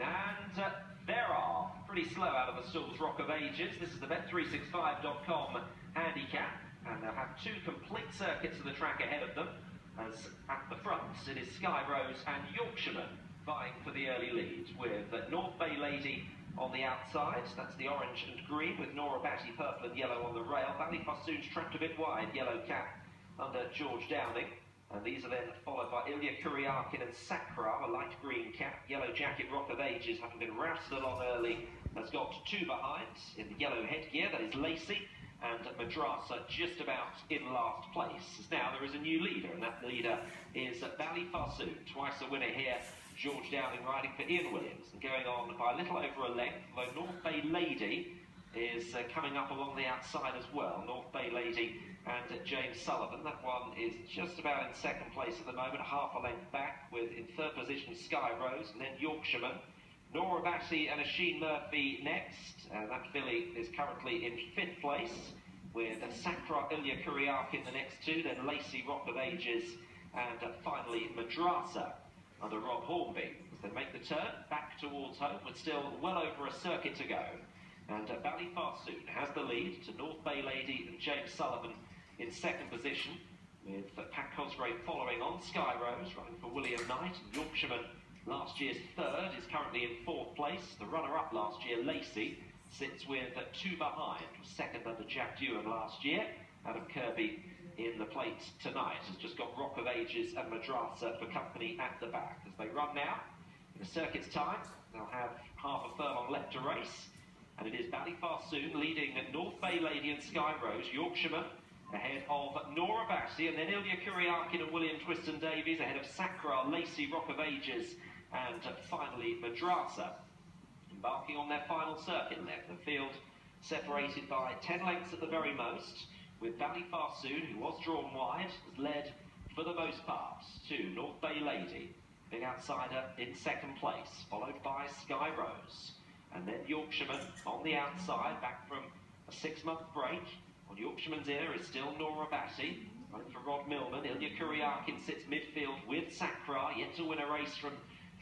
And there are, pretty slow out of the stalls, Rock of Ages. This is the Bet365.com handicap, and they'll have two complete circuits of the track ahead of them. As at the front, it is Sky Rose and Yorkshireman vying for the early lead, with North Bay Lady on the outside. That's the orange and green, with Nora Batty purple and yellow on the rail. Ballyfossoon's trapped a bit wide, yellow cap under George Downing. And these are then followed by Illya Kuryakin and Sakra, a light green cap. Yellow jacket, Rock of Ages, having been routed along early, has got two behind. In the yellow headgear, that is Lacey, and Madrasa just about in last place. Now there is a new leader, and that leader is Ballyfossoon. Twice a winner here, George Downing riding for Ian Williams, and going on by a little over a length, though North Bay Lady is coming up along the outside as well. North Bay Lady and James Sullivan. That one is just about in second place at the moment, half a length back, with in third position Sky Rose, and then Yorkshireman. Nora Batty and Asheen Murphy next. That filly is currently in fifth place, with Sakra, Illya Kuryakin the next two, then Lacey, Rock of Ages, and finally Madrasa under Rob Hornby. As they make the turn back towards home, with still well over a circuit to go. And Ballyfossoon has the lead to North Bay Lady and James Sullivan in second position, with Pat Cosgrave following on. Sky Rose running for William Knight, and Yorkshireman, last year's third, is currently in fourth place. The runner-up last year, Lacey, sits with two behind, was second under Jack Dewham last year. Adam Kirby in the plate tonight has just got Rock of Ages and Madrasa for company at the back. As they run now, in the circuit's time, they'll have half a furlong left to race. And it is Ballyfossoon leading North Bay Lady and Sky Rose. Yorkshireman ahead of Nora Batty, and then Illya Kuryakin and William Twiston-Davies ahead of Sakra, Lacey, Rock of Ages, and finally Madrasa. Embarking on their final circuit left, the field separated by 10 lengths at the very most, with Ballyfossoon, who was drawn wide, has led for the most part to North Bay Lady, big outsider in second place, followed by Sky Rose. And then Yorkshireman on the outside, back from a 6-month break. On Yorkshireman's ear is still Nora Batty, running for Rod Millman. Illya Kuryakin sits midfield with Sakra, yet to win a race from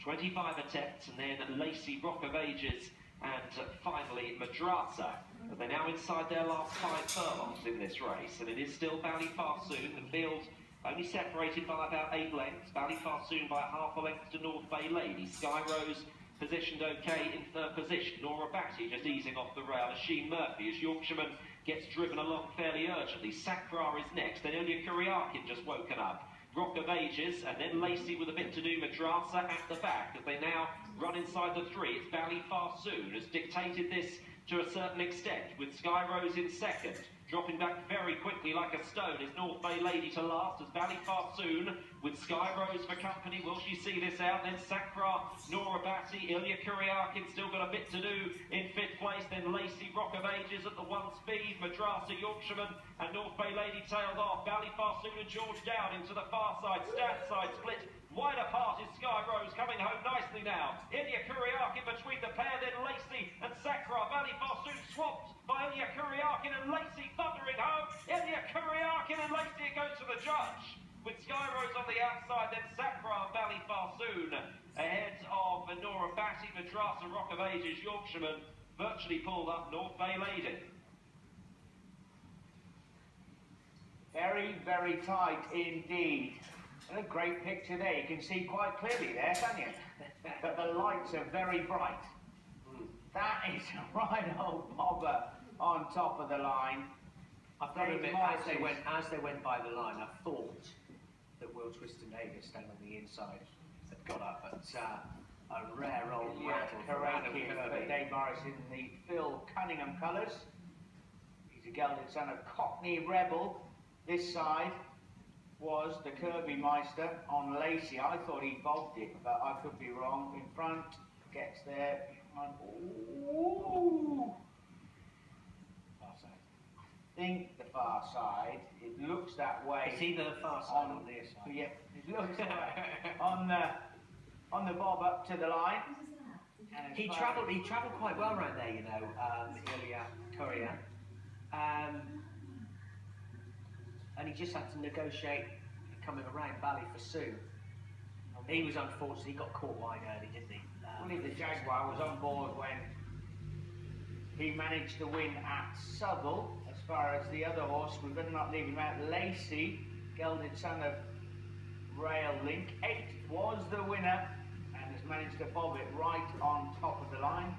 25 attempts. And then Lacey, Rock of Ages, and finally Madrasa. But they're now inside their last 5 furlongs in this race. And it is still Ballyfossoon. The field only separated by about 8 lengths. Ballyfossoon by half a length to North Bay Lady. Sky Rose positioned okay in third position. Nora Batty just easing off the rail. Asheen Murphy, as Yorkshireman gets driven along fairly urgently. Sakra is next, then Illya Kuryakin just woken up. Rock of Ages, and then Lacey with a bit to do. Madrasa at the back, as they now run inside the 3. It's Ballyfossoon has dictated this to a certain extent, with Sky Rose in second. Dropping back very quickly like a stone is North Bay Lady to last, as Ballyfossoon with Sky Rose for company. Will she see this out? Then Sakra, Nora Batty, Illya Kuryakin still got a bit to do in fifth place. Then Lacey, Rock of Ages at the 1 speed. Madrasa, Yorkshireman, and North Bay Lady tailed off. Ballyfossoon and George Downing to the far side. Stand side split. Wide apart is Sky Rose, coming home nicely now. Illya Kuryakin between the pair, then Lacey and Sakra. Ballyfossoon swapped by Illya Kuryakin and Lacey thundering home. Illya Kuryakin and Lacey, it goes to the judge. With Sky Rose on the outside, then Sakra and Ballyfossoon ahead of Nora Batty, Madrasa, Rock of Ages, Yorkshireman virtually pulled up North Bay Lady. Very, very tight indeed. And a great picture there. You can see quite clearly there, can't you? But the lights are very bright. That is a right old bobber on top of the line. I've got to admit, as they went by the line, I thought that Will Twiston-Davies standing on the inside had got up at a rare old rattle for Dave Morris in the Phil Cunningham colours. He's a gelded son of Cockney Rebel. This side was the Kirby Meister on Lacey. I thought he bobbed it, but I could be wrong. In front, gets there. Ooh. Far side. I think the far side. It looks that way. It's either the far side or the side. Yeah, it looks that way on the bob up to the line. He travelled quite well around there, you know, Illya Kuryakin. And he just had to negotiate coming around Ballyfossoon. He was unfortunate, he got caught wide early, didn't he? Willie the Jaguar was on board when he managed to win at Southall. As far as the other horse, we better not leave him out. Lacey, gelded son of Rail Link. 8 was the winner and has managed to bob it right on top of the line.